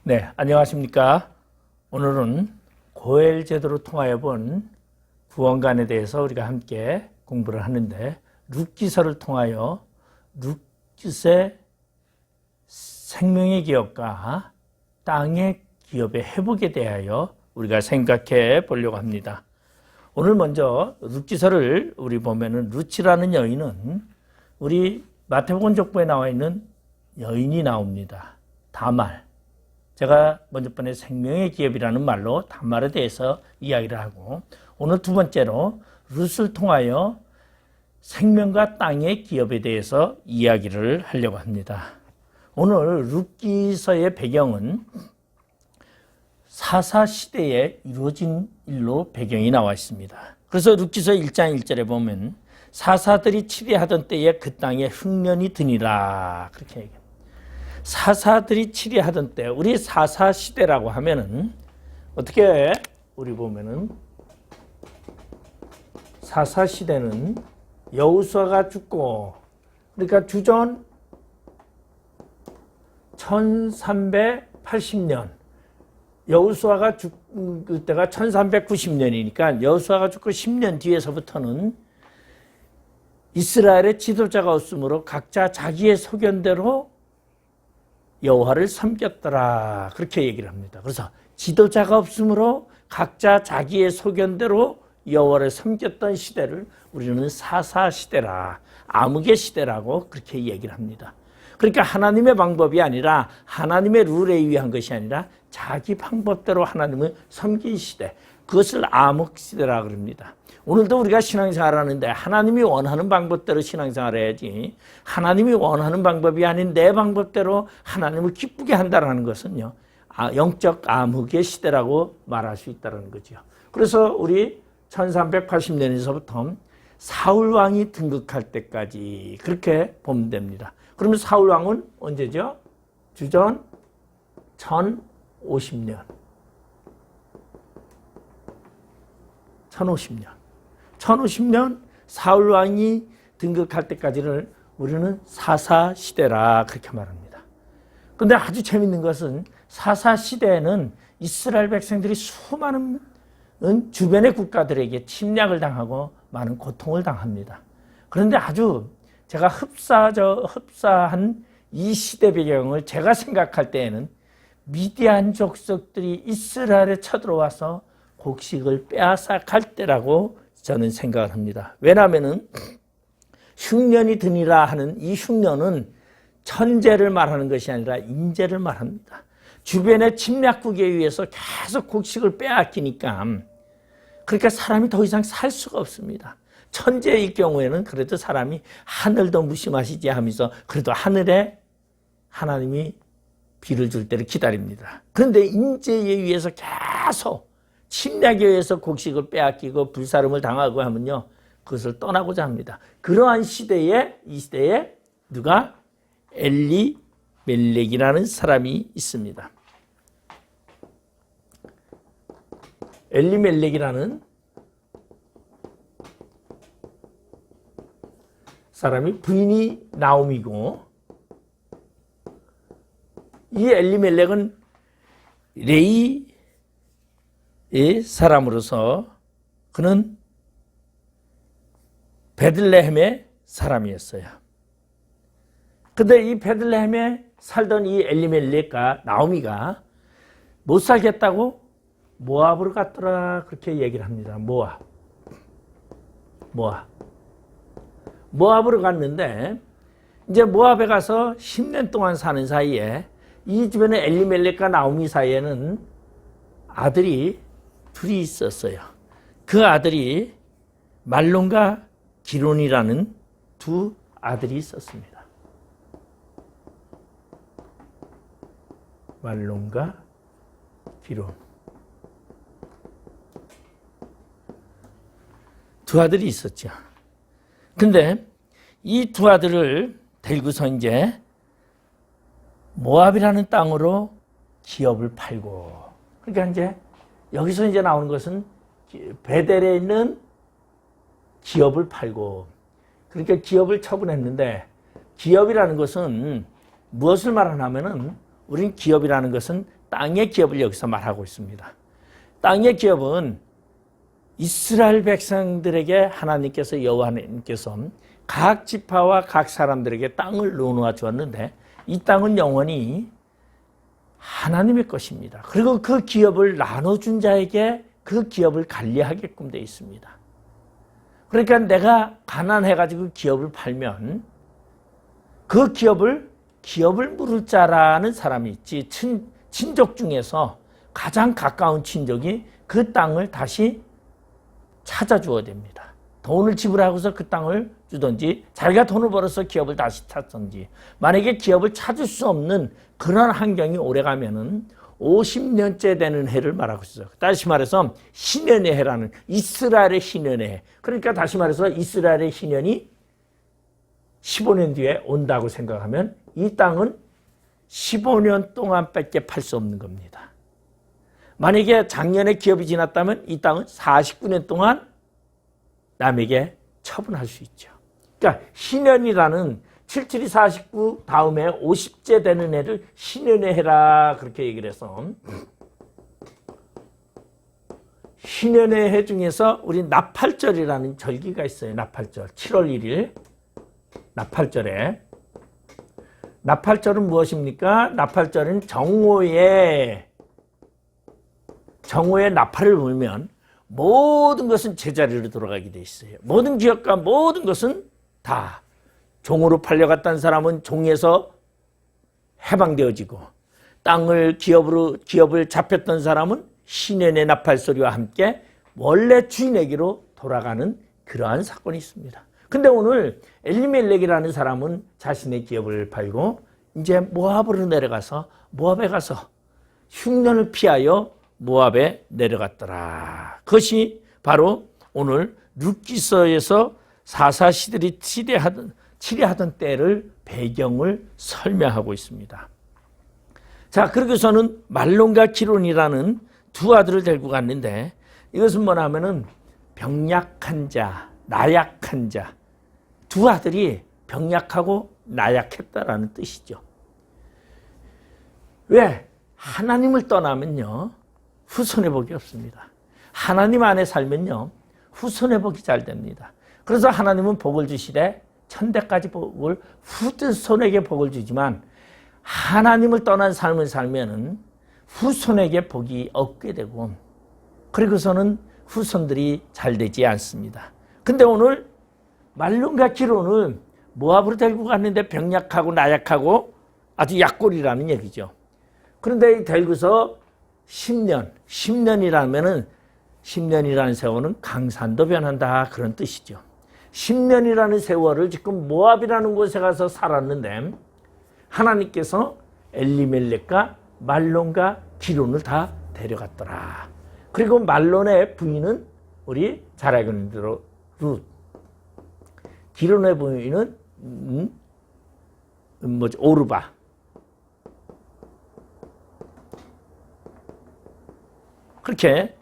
네, 안녕하십니까. 오늘은 고엘 제도로 통하여 본 구원관에 대해서 우리가 함께 공부를 하는데, 룻기서를 통하여 룻깃의 생명의 기업과 땅의 기업의 회복에 대하여 우리가 생각해 보려고 합니다. 오늘 먼저 룻기서를 우리 보면은, 룻이라는 여인은 우리 마태복음 족보에 나와 있는 여인이 나옵니다. 다말. 제가 먼저 번에 생명의 기업이라는 말로 다말에 대해서 이야기를 하고, 오늘 두 번째로 룻을 통하여 생명과 땅의 기업에 대해서 이야기를 하려고 합니다. 오늘 룻기서의 배경은 사사 시대에 이루어진 일로 배경이 나와 있습니다. 그래서 룻기서 1장 1절에 보면 사사들이 치리하던 때에 그 땅에 흉년이 드니라, 그렇게 얘기합니다. 사사들이 치리하던 때, 우리 사사 시대라고 하면은 어떻게 우리 보면은 사사 시대는 여호수아가 죽고, 그러니까 주전 1380년, 여호수아가 죽을 때가 1390년이니까 여호수아가 죽고 10년 뒤에서부터는 이스라엘의 지도자가 없으므로 각자 자기의 소견대로 여호와를 섬겼더라, 그렇게 얘기를 합니다. 그래서 지도자가 없으므로 각자 자기의 소견대로 여호와를 섬겼던 시대를 우리는 사사 시대라, 암흑의 시대라고 그렇게 얘기를 합니다. 그러니까 하나님의 방법이 아니라, 하나님의 룰에 의한 것이 아니라 자기 방법대로 하나님을 섬긴 시대, 그것을 암흑 시대라 그럽니다. 오늘도 우리가 신앙생활을 하는데 하나님이 원하는 방법대로 신앙생활을 해야지, 하나님이 원하는 방법이 아닌 내 방법대로 하나님을 기쁘게 한다는 것은요, 영적 암흑의 시대라고 말할 수 있다는 거죠. 그래서 우리 1380년에서부터 사울왕이 등극할 때까지 그렇게 보면 됩니다. 그러면 사울왕은 언제죠? 주전 1050년. 1050년 사울왕이 등극할 때까지를 우리는 사사시대라, 그렇게 말합니다. 그런데 아주 재밌는 것은 사사시대에는 이스라엘 백성들이 수많은 주변의 국가들에게 침략을 당하고 많은 고통을 당합니다. 그런데 아주 제가 흡사한 이 시대 배경을 제가 생각할 때에는 미디안 족속들이 이스라엘에 쳐들어와서 곡식을 빼앗아갈 때라고 저는 생각을 합니다. 왜냐하면 흉년이 드니라 하는 이 흉년은 천재를 말하는 것이 아니라 인재를 말합니다. 주변의 침략국에 의해서 계속 곡식을 빼앗기니까, 그러니까 사람이 더 이상 살 수가 없습니다. 천재일 경우에는 그래도 사람이 하늘도 무심하시지 하면서 그래도 하늘에 하나님이 비를 줄 때를 기다립니다. 그런데 인재에 의해서 계속 침략에 의해서 곡식을 빼앗기고 불사름을 당하고 하면요, 그것을 떠나고자 합니다. 그러한 시대에, 이 시대에 누가? 엘리멜렉이라는 사람이 있습니다. 엘리멜렉이라는 사람이 부인이 나옴이고, 이 엘리멜렉은 레이의 사람으로서 그는 베들레헴의 사람이었어요. 근데 이 베들레헴에 살던 이 엘리멜렉과 나오미가 못 살겠다고 모압으로 갔더라, 그렇게 얘기를 합니다. 모압으로 갔는데, 이제 모압에 가서 10년 동안 사는 사이에 이 주변에 엘리멜렉과 나오미 사이에는 아들이 둘이 있었어요. 그 아들이 말론과 기론이라는 두 아들이 있었습니다. 말론과 기론. 두 아들이 있었죠. 근데 이 두 아들을 데리고서 이제 모압이라는 땅으로 기업을 팔고, 그러니까 이제 여기서 이제 나오는 것은 베델에 있는 기업을 팔고, 그러니까 기업을 처분했는데, 기업이라는 것은 무엇을 말하냐면은, 우린 기업이라는 것은 땅의 기업을 여기서 말하고 있습니다. 땅의 기업은 이스라엘 백성들에게 하나님께서 여호와 하나님께서 각 지파와 각 사람들에게 땅을 나누어 주었는데 이 땅은 영원히 하나님의 것입니다. 그리고 그 기업을 나눠준 자에게 그 기업을 관리하게끔 되어 있습니다. 그러니까 내가 가난해가지고 기업을 팔면 그 기업을 물을 자라는 사람이 있지. 친족 중에서 가장 가까운 친족이 그 땅을 다시 찾아주어야 됩니다. 돈을 지불하고서 그 땅을 주든지 자기가 돈을 벌어서 기업을 다시 찾든지. 만약에 기업을 찾을 수 없는 그런 환경이 오래가면은 50년째 되는 해를 말하고 있어요. 다시 말해서 신년의 해라는 이스라엘의 신년의 해. 그러니까 다시 말해서 이스라엘의 신년이 15년 뒤에 온다고 생각하면 이 땅은 15년 동안밖에 팔 수 없는 겁니다. 만약에 작년에 기업이 지났다면 이 땅은 49년 동안 남에게 처분할 수 있죠. 그러니까 신년이라는 77이 49 다음에 50째 되는 해를 신년의 해라 그렇게 얘기를 해서 신년의 해 중에서 우리 나팔절이라는 절기가 있어요. 나팔절 7월 1일 나팔절에 나팔절은 무엇입니까? 나팔절은 정오에 나팔을 불면 모든 것은 제자리로 돌아가게 돼 있어요. 모든 기업과 모든 것은 다 종으로 팔려갔던 사람은 종에서 해방되어지고 땅을 기업을 잡혔던 사람은 신년의 나팔 소리와 함께 원래 주인에게로 돌아가는 그러한 사건이 있습니다. 근데 오늘 엘리멜렉이라는 사람은 자신의 기업을 팔고 이제 모압으로 내려가서 모압에 가서 흉년을 피하여 모압에 내려갔더라. 그것이 바로 오늘 룻기서에서 사사시들이 치리하던 때를 배경을 설명하고 있습니다. 자, 그러고서는 말론과 기론이라는 두 아들을 데리고 갔는데 이것은 뭐냐면은 병약한 자, 나약한 자. 두 아들이 병약하고 나약했다라는 뜻이죠. 왜? 하나님을 떠나면요. 후손의 복이 없습니다. 하나님 안에 살면요. 후손의 복이 잘 됩니다. 그래서 하나님은 복을 주시되 천대까지 복을 후손에게 복을 주지만 하나님을 떠난 삶을 살면은 후손에게 복이 없게 되고 그리고서는 후손들이 잘 되지 않습니다. 근데 오늘 말론과 기론을 모압으로 데리고 갔는데 병약하고 나약하고 아주 약골이라는 얘기죠. 그런데 데리고서 10년이라면은 10년이라는 세월은 강산도 변한다 그런 뜻이죠. 10년이라는 세월을 지금 모압이라는 곳에 가서 살았는데 하나님께서 엘리멜렉과 말론과 기론을 다 데려갔더라. 그리고 말론의 부인은 우리 잘 알고 있는 대로 룻. 기론의 부인은 오르바. 그렇게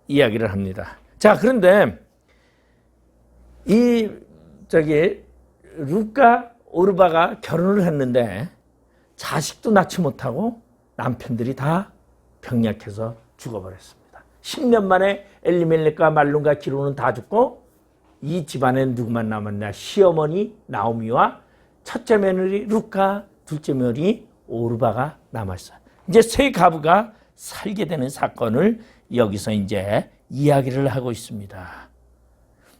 이야기를 합니다. 자, 그런데 룻과 오르바가 결혼을 했는데 자식도 낳지 못하고 남편들이 다 병약해서 죽어버렸습니다. 10년 만에 엘리멜렉과 말론과 기론은 다 죽고 이 집안에 누구만 남았냐? 시어머니 나오미와 첫째 며느리 룻과 둘째 며느리 오르바가 남았어요. 이제 세 가부가 살게 되는 사건을 여기서 이제 이야기를 하고 있습니다.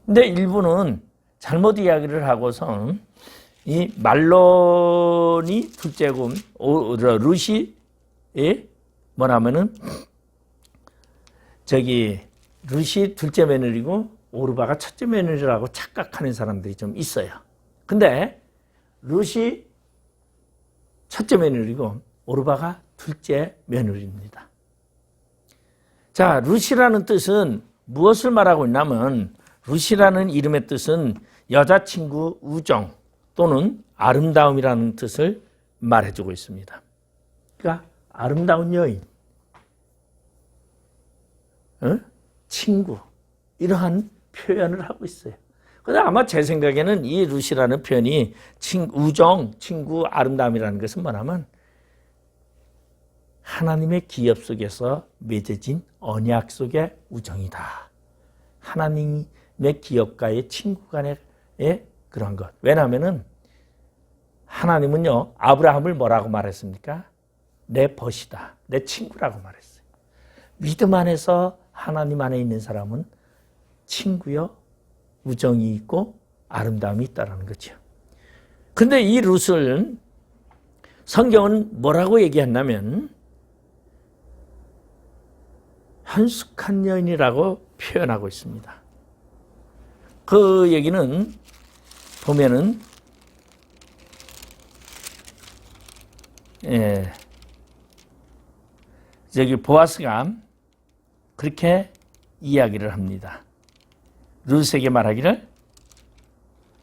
근데 일부는 잘못 이야기를 하고서 이 말론이 둘째고 룻이 뭐냐면은 룻이 둘째 며느리고 오르바가 첫째 며느리라고 착각하는 사람들이 좀 있어요. 근데 룻이 첫째 며느리고 오르바가 둘째 며느리입니다. 자, 룻이라는 뜻은 무엇을 말하고 있냐면 룻이라는 이름의 뜻은 여자친구 우정 또는 아름다움이라는 뜻을 말해주고 있습니다. 그러니까 아름다운 여인, 친구 이러한 표현을 하고 있어요. 그런데 아마 제 생각에는 이 룻이라는 표현이 우정, 친구, 아름다움이라는 것은 뭐냐면 하나님의 기업 속에서 맺어진 언약 속의 우정이다. 하나님의 기업과의 친구 간의 그런 것. 왜냐하면은 하나님은요, 아브라함을 뭐라고 말했습니까? 내 벗이다. 내 친구라고 말했어요. 믿음 안에서 하나님 안에 있는 사람은 친구요, 우정이 있고 아름다움이 있다는 거죠. 근데 이 룻을 성경은 뭐라고 얘기했냐면 현숙한 여인이라고 표현하고 있습니다. 그 얘기는 보면은 저기 보아스가 그렇게 이야기를 합니다. 룻에게 말하기를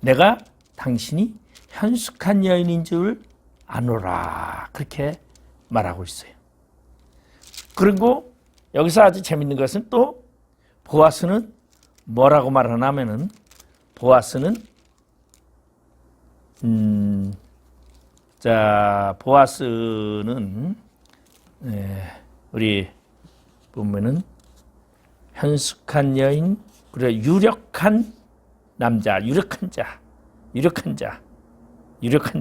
내가 당신이 현숙한 여인인 줄 아노라 그렇게 말하고 있어요. 그리고 여기서 아주 재밌는 것은 또 보아스는 뭐라고 말하냐면은 보아스는 보아스는 우리 보면은 현숙한 여인 그리고 유력한 남자, 유력한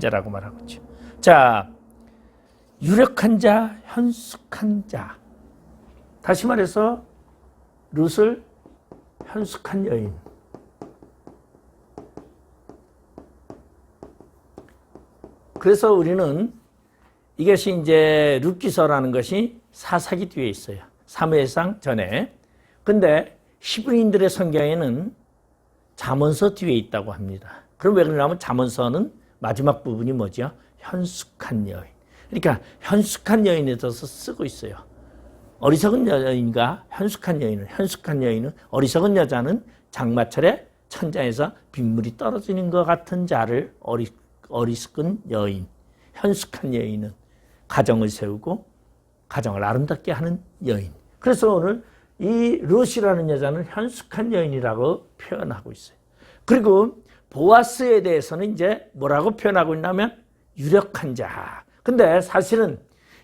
자라고 말하고 있죠. 자, 유력한 자, 현숙한 자. 다시 말해서 룻을 현숙한 여인. 그래서 우리는 이것이 이제 룻기서라는 것이 사사기 뒤에 있어요. 사무엘상 전에. 근데 히브리인들의 성경에는 잠언서 뒤에 있다고 합니다. 그럼 왜 그러냐면 잠언서는 마지막 부분이 뭐죠? 현숙한 여인. 그러니까 현숙한 여인에 대해서 쓰고 있어요. 어리석은 여인과 현숙한 여인은 어리석은 여자는 장마철에 천장에서 빗물이 떨어지는 것 같은 자를 어리석은 여인, 현숙한 여인은 가정을 세우고 가정을 아름답게 하는 여인. 그래서 오늘 이 룻이라는 여자는 현숙한 여인이라고 표현하고 있어요. 그리고 보아스에 대해서는 이제 뭐라고 표현하고 있냐면 유력한 자. 근데 사실은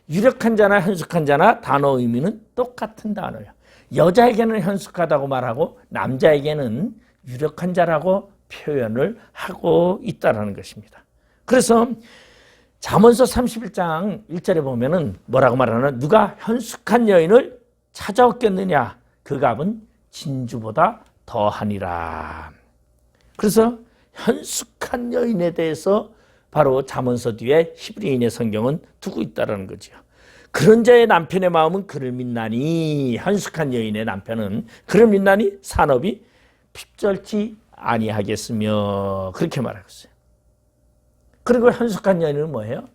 유력한 자나 현숙한 자나 단어 의미는 똑같은 단어예요. 여자에게는 현숙하다고 말하고 남자에게는 유력한 자라고 표현을 하고 있다는 것입니다. 그래서 잠언서 31장 1절에 보면은 뭐라고 말하나 누가 현숙한 여인을 찾아왔겠느냐 그 값은 진주보다 더하니라. 그래서 현숙한 여인에 대해서 바로 잠언서 뒤에 히브리인의 성경은 두고 있다는 거죠. 그런 자의 남편의 마음은 그를 믿나니 현숙한 여인의 남편은 그를 믿나니 산업이 핍절치 아니하겠으며 그렇게 말하고 있어요. 그리고 현숙한 여인은 뭐예요?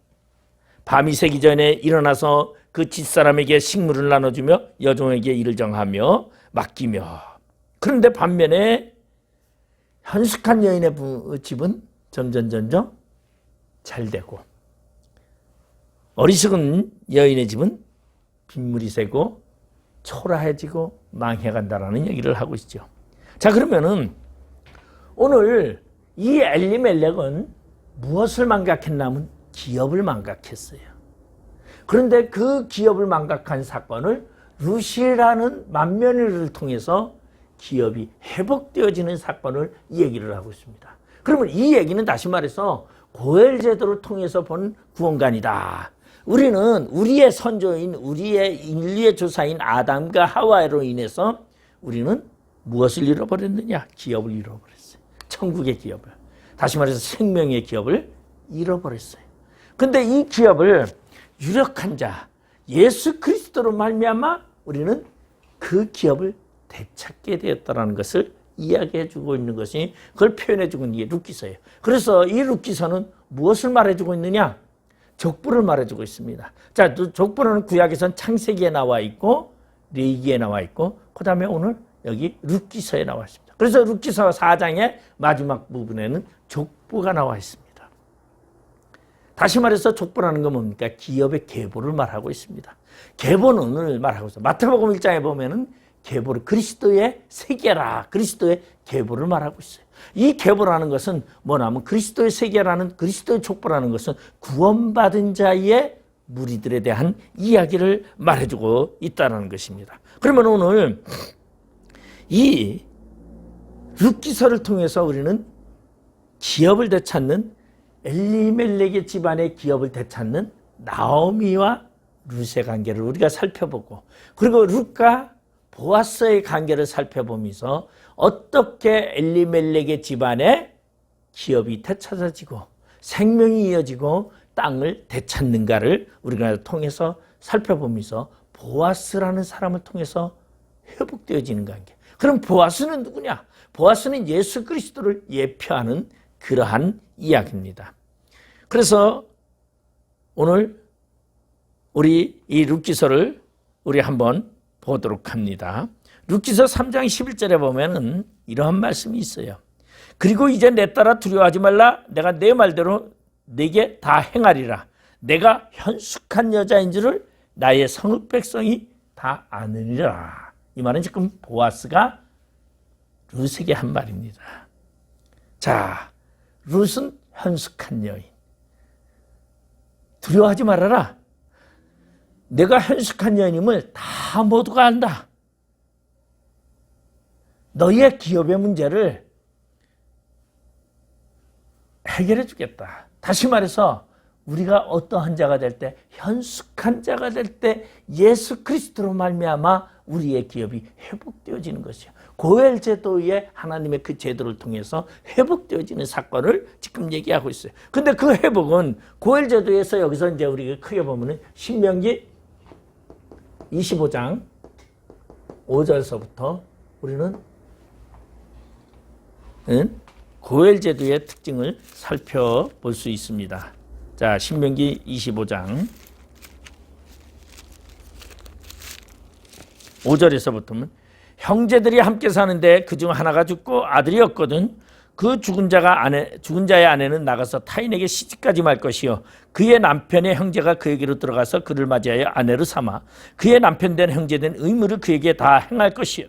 밤이 새기 전에 일어나서 그 집사람에게 식물을 나눠주며 여종에게 일을 정하며 맡기며 그런데 반면에 현숙한 여인의 집은 점점 잘 되고 어리석은 여인의 집은 빗물이 새고 초라해지고 망해간다라는 얘기를 하고 있죠. 자, 그러면은 오늘 이 엘리멜렉은 무엇을 망각했냐면 기업을 망각했어요. 그런데 그 기업을 망각한 사건을 룻이라는 만면을 통해서 기업이 회복되어지는 사건을 얘기를 하고 있습니다. 그러면 이 얘기는 다시 말해서 고엘 제도를 통해서 본 구원관이다. 우리는 우리의 선조인 우리의 인류의 조사인 아담과 하와로 인해서 우리는 무엇을 잃어버렸느냐? 기업을 잃어버렸어요. 천국의 기업을. 다시 말해서 생명의 기업을 잃어버렸어요. 근데 이 기업을 유력한 자 예수 그리스도로 말미암아 우리는 그 기업을 되찾게 되었다는 것을 이야기해주고 있는 것이 그걸 표현해주고 있는 게 룻기서예요. 그래서 이 룻기서는 무엇을 말해주고 있느냐? 족보를 말해주고 있습니다. 자, 족보는 구약에서는 창세기에 나와 있고 레위기에 나와 있고 그 다음에 오늘 여기 룻기서에 나와 있습니다. 그래서 룻기서 4장의 마지막 부분에는 족보가 나와 있습니다. 다시 말해서 족보라는 건 뭡니까? 기업의 계보를 말하고 있습니다. 계보는 말하고 있어요. 마태복음 1장에 보면은 계보를 그리스도의 세계라 그리스도의 계보를 말하고 있어요. 이 계보라는 것은 뭐냐면 그리스도의 세계라는 그리스도의 족보라는 것은 구원받은 자의 무리들에 대한 이야기를 말해주고 있다는 것입니다. 그러면 오늘 이 룻기서를 통해서 우리는 기업을 되찾는 엘리멜렉의 집안의 기업을 되찾는 나오미와 룻의 관계를 우리가 살펴보고, 그리고 룻과 보아스의 관계를 살펴보면서 어떻게 엘리멜렉의 집안의 기업이 되찾아지고 생명이 이어지고 땅을 되찾는가를 우리가 통해서 살펴보면서 보아스라는 사람을 통해서 회복되어지는 관계. 그럼 보아스는 누구냐? 보아스는 예수 그리스도를 예표하는 그러한 이야기입니다. 그래서 오늘 우리 이 룻기서를 우리 한번 보도록 합니다. 룻기서 3장 11절에 보면은 이러한 말씀이 있어요. 그리고 이제 내 따라 두려워하지 말라. 내가 내 말대로 네게 다 행하리라. 내가 현숙한 여자인 줄을 나의 성읍 백성이 다 아느니라. 이 말은 지금 보아스가 룻에게 한 말입니다. 자, 룻은 현숙한 여인. 두려워하지 말아라. 내가 현숙한 여인임을 다 모두가 안다. 너희의 기업의 문제를 해결해 주겠다. 다시 말해서 우리가 어떠한 자가 될 때, 현숙한 자가 될 때 예수 그리스도로 말미암아 우리의 기업이 회복되어지는 것이요. 고엘 제도의 하나님의 그 제도를 통해서 회복되어지는 사건을 지금 얘기하고 있어요. 근데 그 회복은 고엘 제도에서 여기서 이제 우리가 크게 보면은 신명기 25장 5절서부터 우리는 고엘 제도의 특징을 살펴볼 수 있습니다. 자, 신명기 25장 5절에서부터는 형제들이 함께 사는데 그중 하나가 죽고 아들이 없거든. 그 죽은 자의 아내는 나가서 타인에게 시집가지 말 것이요, 그의 남편의 형제가 그에게로 들어가서 그를 맞이하여 아내로 삼아 그의 남편 된 형제 된 의무를 그에게 다 행할 것이요,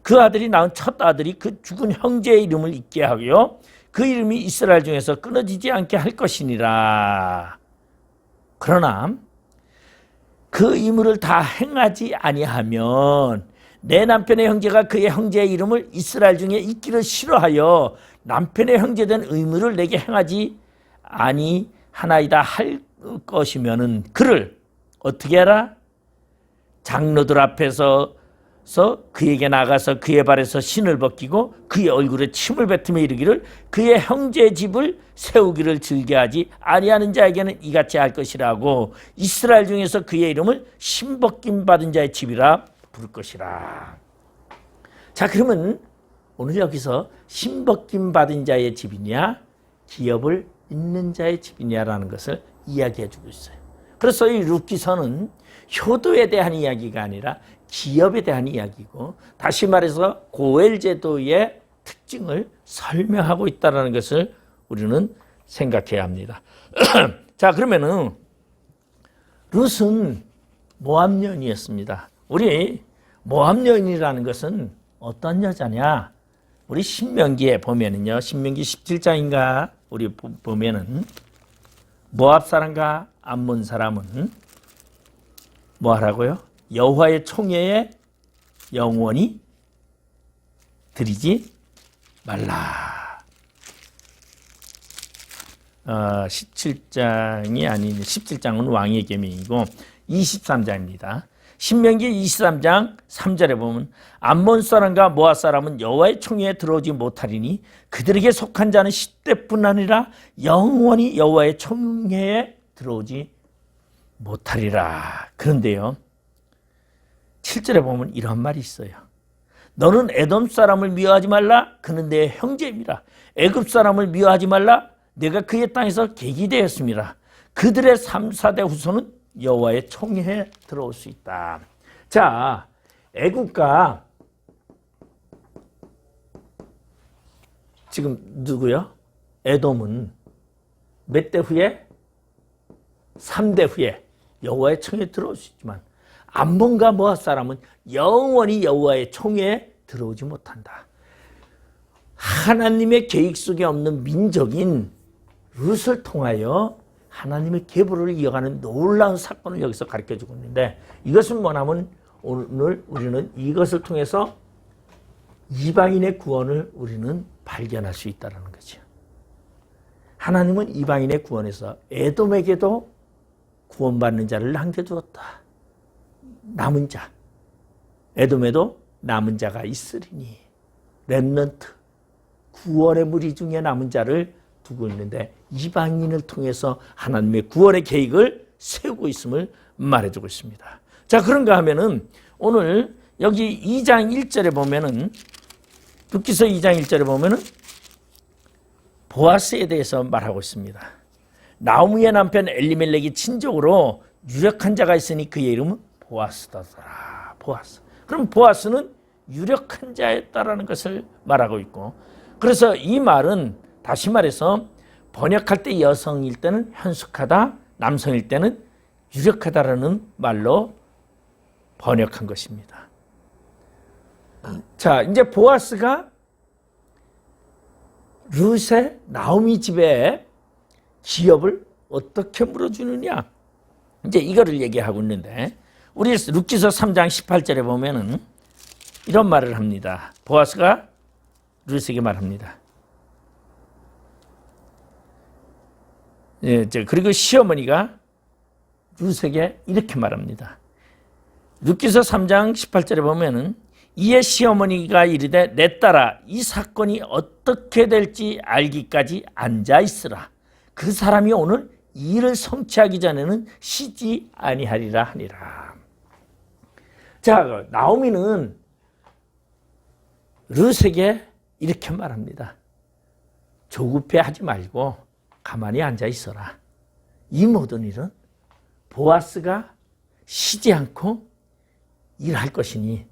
그 아들이 낳은 첫 아들이 그 죽은 형제의 이름을 잊게 하고요, 그 이름이 이스라엘 중에서 끊어지지 않게 할 것이니라. 그러나 그 의무를 다 행하지 아니하면 내 남편의 형제가 그의 형제의 이름을 이스라엘 중에 잊기를 싫어하여 남편의 형제된 의무를 내게 행하지 아니하나이다 할 것이면은 그를 어떻게 하라? 장로들 앞에서 그에게 나가서 그의 발에서 신을 벗기고 그의 얼굴에 침을 뱉으며 이르기를 그의 형제의 집을 세우기를 즐겨하지 아니하는 자에게는 이같이 할 것이라고 이스라엘 중에서 그의 이름을 신벗김 받은 자의 집이라 부를 것이라. 자, 그러면 오늘 여기서 신벗김 받은 자의 집이냐 기업을 잇는 자의 집이냐라는 것을 이야기해 주고 있어요. 그래서 이 룻기서는 효도에 대한 이야기가 아니라 기업에 대한 이야기고, 다시 말해서 고엘 제도의 특징을 설명하고 있다는 것을 우리는 생각해야 합니다. 자, 그러면은 룻은 모압 여인이었습니다. 우리 모압 여인이라는 것은 어떤 여자냐? 우리 신명기에 보면은요, 신명기 17장인가 우리 보면은 모압 사람과 암몬 사람은 뭐 하라고요? 여호와의 총회에 영원히 드리지 말라. 17장이 아닌 17장은 왕의 계명이고 23장입니다. 신명기 23장 3절에 보면 암몬 사람과 모압 사람은 여호와의 총회에 들어오지 못하리니 그들에게 속한 자는 10대뿐 아니라 영원히 여호와의 총회에 들어오지 못하리라. 그런데요, 7절에 보면 이런 말이 있어요. 너는 에돔 사람을 미워하지 말라. 그는 내 형제입니다. 애굽 사람을 미워하지 말라. 내가 그의 땅에서 계기되었습니다. 그들의 3, 4대 후손은 여호와의 총회에 들어올 수 있다. 자, 애굽과 지금 누구요? 에돔은 몇 대 후에? 3대 후에 여호와의 총회에 들어올 수 있지만 암몬과 모압 사람은 영원히 여호와의 총회에 들어오지 못한다. 하나님의 계획 속에 없는 민족인 룻을 통하여 하나님의 계보를 이어가는 놀라운 사건을 여기서 가르쳐주고 있는데, 이것은 뭐냐면 오늘 우리는 이것을 통해서 이방인의 구원을 우리는 발견할 수 있다는 거죠. 하나님은 이방인의 구원에서 에돔에게도 구원받는 자를 남겨두었다. 남은 자, 에돔에도 남은 자가 있으리니, 렘넌트, 구원의 무리 중에 남은 자를 두고 있는데, 이방인을 통해서 하나님의 구원의 계획을 세우고 있음을 말해주고 있습니다. 자, 그런가 하면은 오늘 여기 2장 1절에 보면은, 룻기서 2장 1절에 보면은 보아스에 대해서 말하고 있습니다. 나오미의 남편 엘리멜렉이 친족으로 유력한 자가 있으니 그의 이름은 보아스더라. 보아스. 그럼 보아스는 유력한 자였다라는 것을 말하고 있고, 그래서 이 말은 다시 말해서 번역할 때 여성일 때는 현숙하다, 남성일 때는 유력하다라는 말로 번역한 것입니다. 자, 이제 보아스가 룻의 나오미 집에 기업을 어떻게 물어주느냐, 이제 이거를 얘기하고 있는데, 우리 룻기서 3장 18절에 보면은 이런 말을 합니다. 보아스가 룻에게 말합니다. 예, 그리고 시어머니가 룻에게 이렇게 말합니다. 룻기서 3장 18절에 보면은 이에 시어머니가 이르되 내 딸아 이 사건이 어떻게 될지 알기까지 앉아 있으라. 그 사람이 오늘 이 일을 성취하기 전에는 쉬지 아니하리라 하니라. 자, 나오미는 룻에게 이렇게 말합니다. 조급해하지 말고 가만히 앉아 있어라. 이 모든 일은 보아스가 쉬지 않고 일할 것이니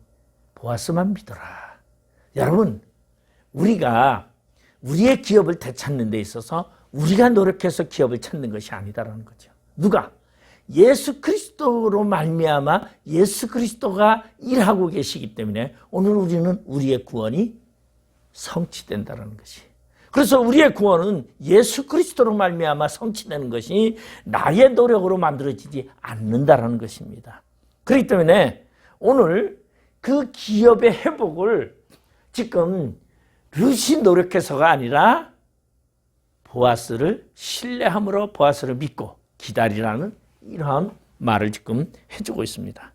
보아스만 믿어라. 여러분, 우리가 우리의 기업을 되찾는 데 있어서 우리가 노력해서 기업을 찾는 것이 아니다라는 거죠. 누가? 예수 그리스도로 말미암아 예수 그리스도가 일하고 계시기 때문에 오늘 우리는 우리의 구원이 성취된다는 것이. 그래서 우리의 구원은 예수 그리스도로 말미암아 성취되는 것이 나의 노력으로 만들어지지 않는다라는 것입니다. 그렇기 때문에 오늘 그 기업의 회복을 지금 룻이 노력해서가 아니라 보아스를 신뢰함으로 보아스를 믿고 기다리라는 이러한 말을 지금 해주고 있습니다.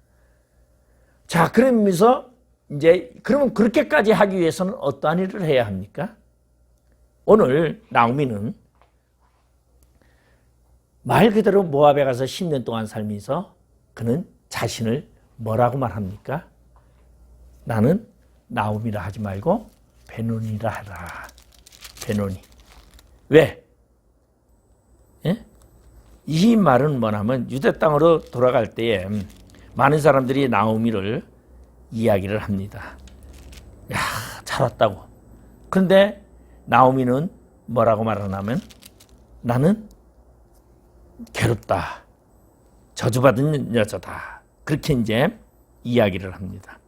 자, 그러면서 이제 그러면 그렇게까지 하기 위해서는 어떠한 일을 해야 합니까? 오늘 나오미는 말 그대로 모압에 가서 10년 동안 살면서 그는 자신을 뭐라고 말합니까? 나는 나오미라 하지 말고 베노니라 하라. 베노니. 왜? 예? 이 말은 뭐냐면 유대 땅으로 돌아갈 때에 많은 사람들이 나오미를 이야기를 합니다. 야, 잘 왔다고. 그런데 나오미는 뭐라고 말하냐면 나는 괴롭다. 저주받은 여자다. 그렇게 이제 이야기를 합니다.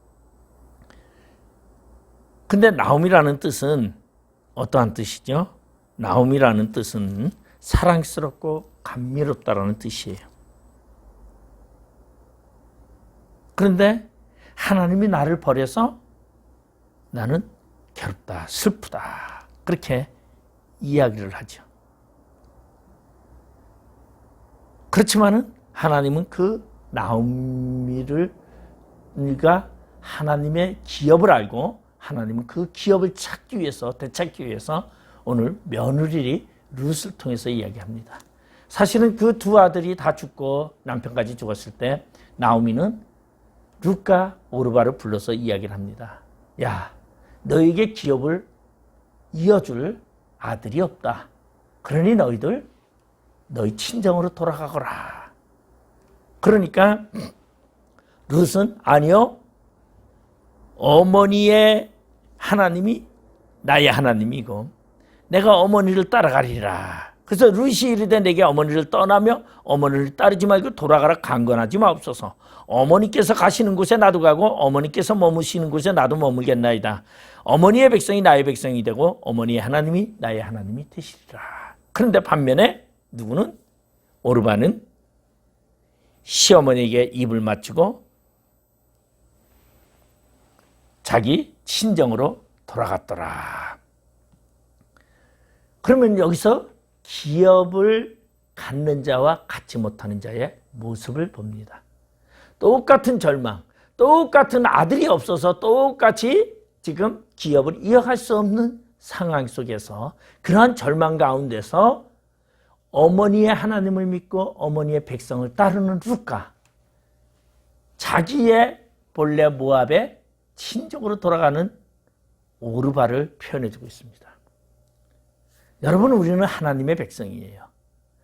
근데 나오미라는 뜻은 어떠한 뜻이죠? 나오미라는 뜻은 사랑스럽고 감미롭다라는 뜻이에요. 그런데 하나님이 나를 버려서 나는 괴롭다, 슬프다. 그렇게 이야기를 하죠. 그렇지만은 하나님은 그 나오미를 우리가 하나님의 기업을 알고 하나님은 그 기업을 찾기 위해서 되찾기 위해서 오늘 며느리 룻을 통해서 이야기합니다. 사실은 그 두 아들이 다 죽고 남편까지 죽었을 때 나오미는 룻과 오르바를 불러서 이야기를 합니다. 야, 너에게 기업을 이어줄 아들이 없다. 그러니 너희들 너희 친정으로 돌아가거라. 그러니까 룻은 아니요, 어머니의 하나님이 나의 하나님이고 내가 어머니를 따라가리라. 그래서 룻이 이르되 내게 어머니를 떠나며 어머니를 따르지 말고 돌아가라. 강건하지 마옵소서. 어머니께서 가시는 곳에 나도 가고 어머니께서 머무시는 곳에 나도 머물겠나이다. 어머니의 백성이 나의 백성이 되고 어머니의 하나님이 나의 하나님이 되시리라. 그런데 반면에 누구는 오르바는 시어머니에게 입을 맞추고 자기 친정으로 돌아갔더라. 그러면 여기서 기업을 갖는 자와 갖지 못하는 자의 모습을 봅니다. 똑같은 절망, 똑같은 아들이 없어서 똑같이 지금 기업을 이어갈 수 없는 상황 속에서 그러한 절망 가운데서 어머니의 하나님을 믿고 어머니의 백성을 따르는 룻과 자기의 본래 모압의 친족으로 돌아가는 오르바를 표현해주고 있습니다. 여러분, 우리는 하나님의 백성이에요.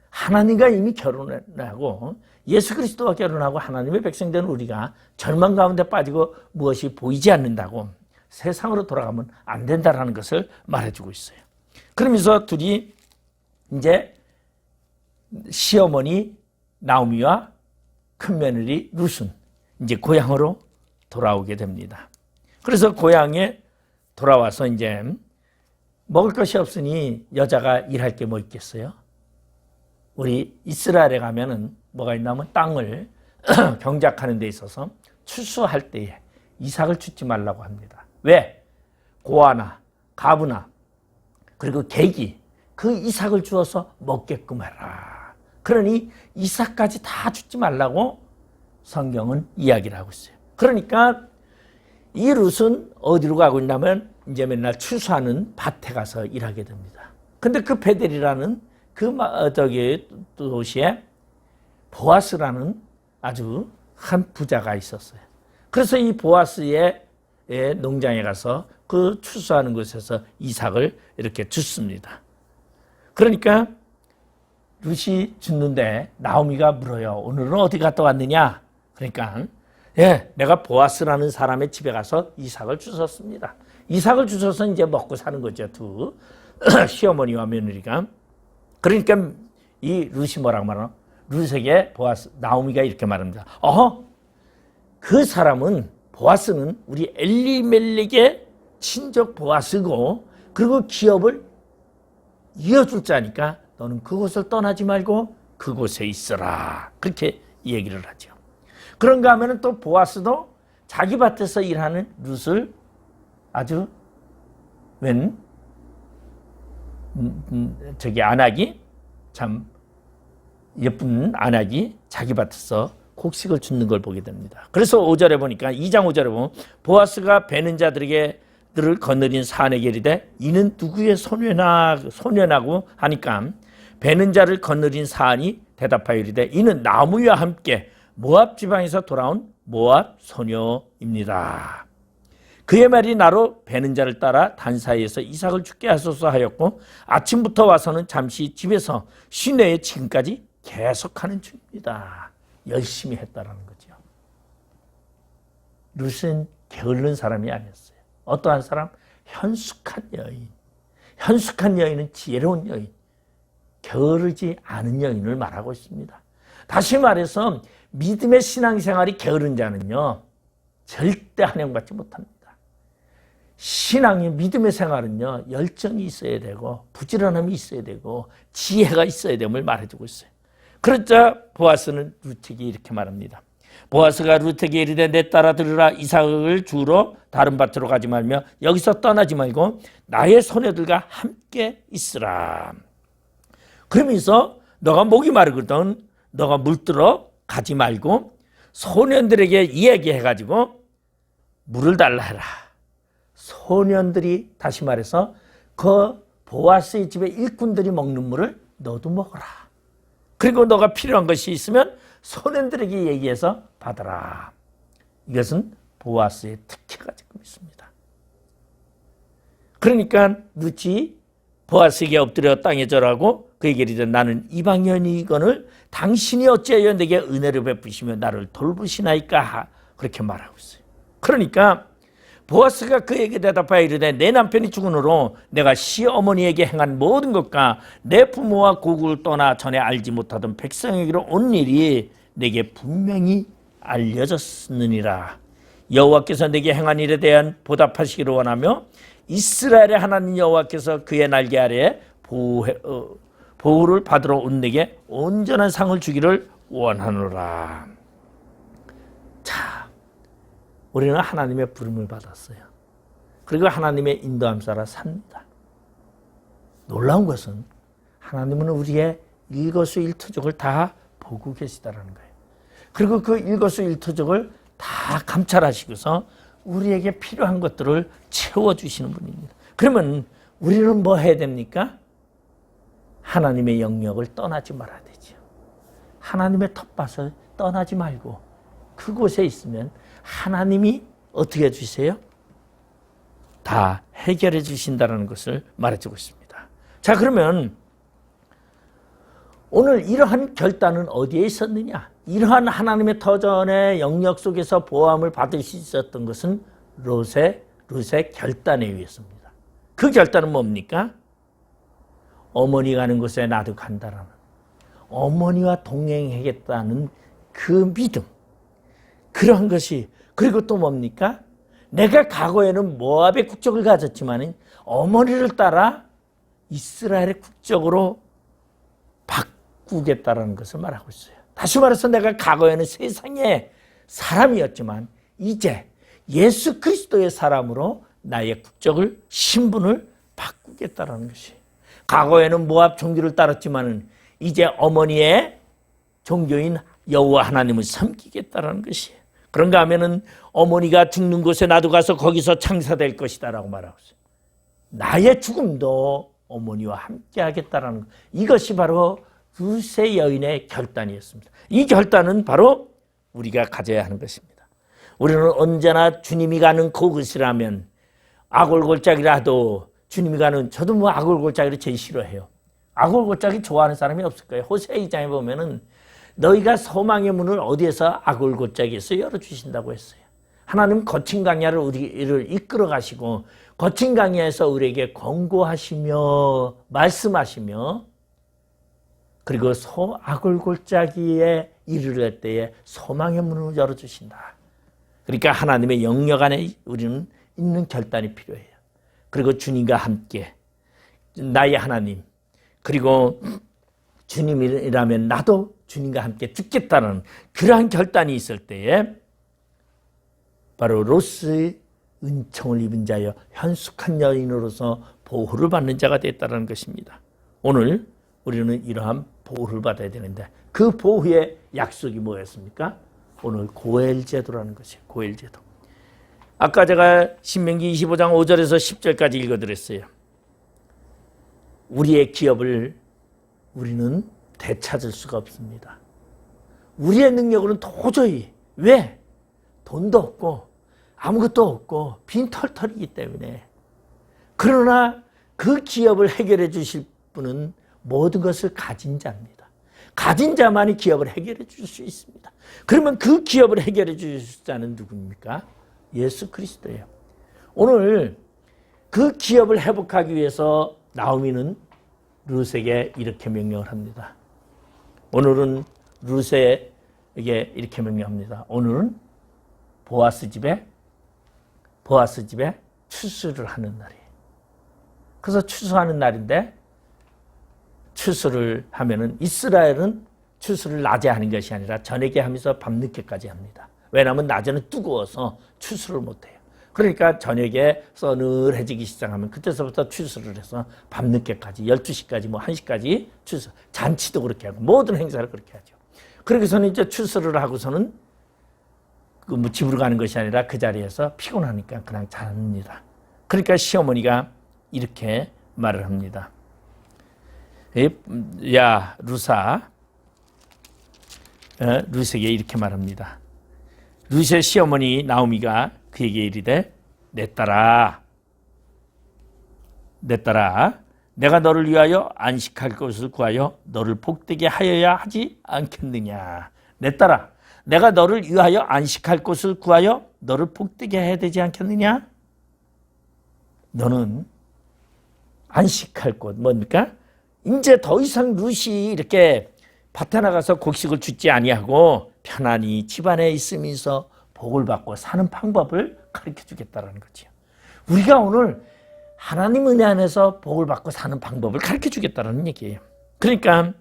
하나님과 이미 결혼을 하고 예수 그리스도와 결혼하고 하나님의 백성 된 우리가 절망 가운데 빠지고 무엇이 보이지 않는다고 세상으로 돌아가면 안 된다라는 것을 말해주고 있어요. 그러면서 둘이 이제 시어머니 나오미와 큰며느리 룻은 이제 고향으로 돌아오게 됩니다. 그래서 고향에 돌아와서 이제 먹을 것이 없으니 여자가 일할 게 뭐 있겠어요? 우리 이스라엘에 가면은 뭐가 있냐면 땅을 경작하는 데 있어서 추수할 때에 이삭을 주지 말라고 합니다. 왜? 고아나 가부나 그리고 계기 그 이삭을 주어서 먹게끔 해라. 그러니 이삭까지 다 주지 말라고 성경은 이야기를 하고 있어요. 그러니까 이 룻은 어디로 가고 있냐면 이제 맨날 추수하는 밭에 가서 일하게 됩니다. 근데 그 베델이라는 그 도시에 보아스라는 아주 한 부자가 있었어요. 그래서 이 보아스의 농장에 가서 그 추수하는 곳에서 이삭을 이렇게 줍습니다. 그러니까 룻이 줍는데 나오미가 물어요. 오늘은 어디 갔다 왔느냐? 그러니까 내가 보아스라는 사람의 집에 가서 이삭을 주웠습니다. 이삭을 주워서 이제 먹고 사는 거죠. 두 시어머니와 며느리가. 그러니까 이 룻이 뭐라고 말하나? 룻에게 보아스, 나오미가 이렇게 말합니다. 그 사람은 보아스는 우리 엘리멜렉의 친족 보아스고 그리고 기업을 이어줄 자니까 너는 그곳을 떠나지 말고 그곳에 있어라. 그렇게 얘기를 하죠. 그런가 하면 또 보아스도 자기 밭에서 일하는 룻을 아주 안악이 참 예쁜 안악이 자기 밭에서 곡식을 줍는 걸 보게 됩니다. 그래서 5절에 보니까 2장 5절에 보면 보아스가 베는 자들에게 들을 거느린 사내게 이르되 이는 누구의 소년하고 하니까 베는 자를 거느린 사안이 대답하여 이르되 이는 나무와 함께 모압 지방에서 돌아온 모압 소녀입니다. 그의 말이 나로 베는 자를 따라 단 사이에서 이삭을 죽게 하소서 하였고 아침부터 와서는 잠시 집에서 시내에 지금까지 계속하는 중입니다. 열심히 했다라는 거죠. 룻은 게으른 사람이 아니었어요. 어떠한 사람? 현숙한 여인. 현숙한 여인은 지혜로운 여인. 게으르지 않은 여인을 말하고 있습니다. 다시 말해서 믿음의 신앙생활이 게으른 자는요 절대 환영받지 못합니다. 신앙의 믿음의 생활은요 열정이 있어야 되고 부지런함이 있어야 되고 지혜가 있어야 됨을 말해주고 있어요. 그러자 보아스는 룻에게 이렇게 말합니다. 보아스가 룻에게 이르되 내 딸아 들으라. 이삭을 주우러 다른 밭으로 가지 말며 여기서 떠나지 말고 나의 소녀들과 함께 있으라. 그러면서 너가 목이 마르거든 너가 물들어 가지 말고 소년들에게 이야기해가지고 물을 달라 해라. 소년들이 다시 말해서 그 보아스의 집에 일꾼들이 먹는 물을 너도 먹어라. 그리고 너가 필요한 것이 있으면 소년들에게 얘기해서 받아라. 이것은 보아스의 특혜가 지금 있습니다. 그러니까 룻이 보아스에게 엎드려 땅에 절하고 그에게 이르되 나는 이방인이거늘 당신이 어찌하여 내게 은혜를 베푸시며 나를 돌보시나이까 그렇게 말하고 있어요. 그러니까 보아스가 그에게 대답하여 이르되 내 남편이 죽은 후로 내가 시어머니에게 행한 모든 것과 내 부모와 고국을 떠나 전에 알지 못하던 백성에게로 온 일이 내게 분명히 알려졌느니라. 여호와께서 내게 행한 일에 대한 보답하시기를 원하며 이스라엘의 하나님 여호와께서 그의 날개 아래에 보호를 받으러 온 내게 온전한 상을 주기를 원하노라. 자, 우리는 하나님의 부름을 받았어요. 그리고 하나님의 인도함 따라 삽니다. 놀라운 것은 하나님은 우리의 일거수일투족을 다 보고 계시다라는 거예요. 그리고 그 일거수일투족을 다 감찰하시고서 우리에게 필요한 것들을 채워주시는 분입니다. 그러면 우리는 뭐 해야 됩니까? 하나님의 영역을 떠나지 말아야 되죠. 하나님의 텃밭을 떠나지 말고 그곳에 있으면 하나님이 어떻게 해주세요? 다 해결해 주신다는 것을 말해주고 있습니다. 자, 그러면 오늘 이러한 결단은 어디에 있었느냐? 이러한 하나님의 터전의 영역 속에서 보호함을 받을 수 있었던 것은 롯의 결단에 의해서입니다. 그 결단은 뭡니까? 어머니 가는 곳에 나도 간다라는, 어머니와 동행하겠다는 그 믿음, 그러한 것이, 그리고 또 뭡니까? 내가 과거에는 모압의 국적을 가졌지만 어머니를 따라 이스라엘의 국적으로 바꾸겠다라는 것을 말하고 있어요. 다시 말해서 내가 과거에는 세상의 사람이었지만 이제 예수 그리스도의 사람으로 나의 국적을, 신분을 바꾸겠다라는 것이, 과거에는 모압 종교를 따랐지만 이제 어머니의 종교인 여호와 하나님을 섬기겠다라는 것이에요. 그런가 하면은 어머니가 죽는 곳에 나도 가서 거기서 창사될 것이다라고 말하고 있어요. 나의 죽음도 어머니와 함께 하겠다라는 것. 이것이 바로 룻의 여인의 결단이었습니다. 이 결단은 바로 우리가 가져야 하는 것입니다. 우리는 언제나 주님이 가는 그곳이라면 아골골짜기라도 주님이 가는, 저도 뭐 아골골짜기를 제일 싫어해요. 아골골짜기 좋아하는 사람이 없을 거예요. 호세 2장에 보면은 너희가 소망의 문을 어디에서 아골골짜기에서 열어주신다고 했어요. 하나님 거친 강야를 우리를 이끌어 가시고 거친 강야에서 우리에게 권고하시며 말씀하시며, 그리고 아골골짜기에 이르를 때에 소망의 문을 열어주신다. 그러니까 하나님의 영역 안에 우리는 있는 결단이 필요해요. 그리고 주님과 함께, 나의 하나님, 그리고 주님이라면 나도 주님과 함께 죽겠다는 그러한 결단이 있을 때에 바로 롯의 은총을 입은 자여 현숙한 여인으로서 보호를 받는 자가 됐다는 것입니다. 오늘 우리는 이러한 보호를 받아야 되는데 그 보호의 약속이 뭐였습니까? 오늘 고엘제도라는 것이에요. 고엘제도. 아까 제가 신명기 25장 5절에서 10절까지 읽어드렸어요. 우리의 기업을 우리는 되찾을 수가 없습니다. 우리의 능력으로는 도저히, 왜? 돈도 없고 아무것도 없고 빈털털이기 때문에. 그러나 그 기업을 해결해 주실 분은 모든 것을 가진 자입니다. 가진 자만이 기업을 해결해 줄 수 있습니다. 그러면 그 기업을 해결해 주실 자는 누굽니까? 예수 그리스도예요. 오늘 그 기업을 회복하기 위해서 나오미는 룻에게 이렇게 명령을 합니다. 오늘은 룻에게 이렇게 명령합니다. 오늘은 보아스 집에 추수를 하는 날이에요. 그래서 추수하는 날인데, 추수를 하면은 이스라엘은 추수를 낮에 하는 것이 아니라 저녁에 하면서 밤늦게까지 합니다. 왜냐하면 낮에는 뜨거워서 추수를 못해요. 그러니까 저녁에 서늘해지기 시작하면 그때서부터 추수를 해서 밤늦게까지 12시까지 뭐 1시까지 추수, 잔치도 그렇게 하고 모든 행사를 그렇게 하죠. 그러고서는 이제 추수를 하고서는 뭐 집으로 가는 것이 아니라 그 자리에서 피곤하니까 그냥 잡니다. 그러니까 시어머니가 이렇게 말을 합니다. 야 룻아, 룻에게 이렇게 말합니다. 룻의 시어머니 나오미가 그에게 이르되 내 딸아, 내가 너를 위하여 안식할 것을 구하여 너를 복되게 하여야 하지 않겠느냐. 내 딸아, 내가 너를 위하여 안식할 곳을 구하여 너를 복되게 해야 되지 않겠느냐? 너는 안식할 곳, 뭡니까? 이제 더 이상 룻이 이렇게 밭에 나가서 곡식을 줍지 아니하고 편안히 집안에 있으면서 복을 받고 사는 방법을 가르쳐 주겠다는 거죠. 우리가 오늘 하나님 은혜 안에서 복을 받고 사는 방법을 가르쳐 주겠다는 얘기예요. 그러니까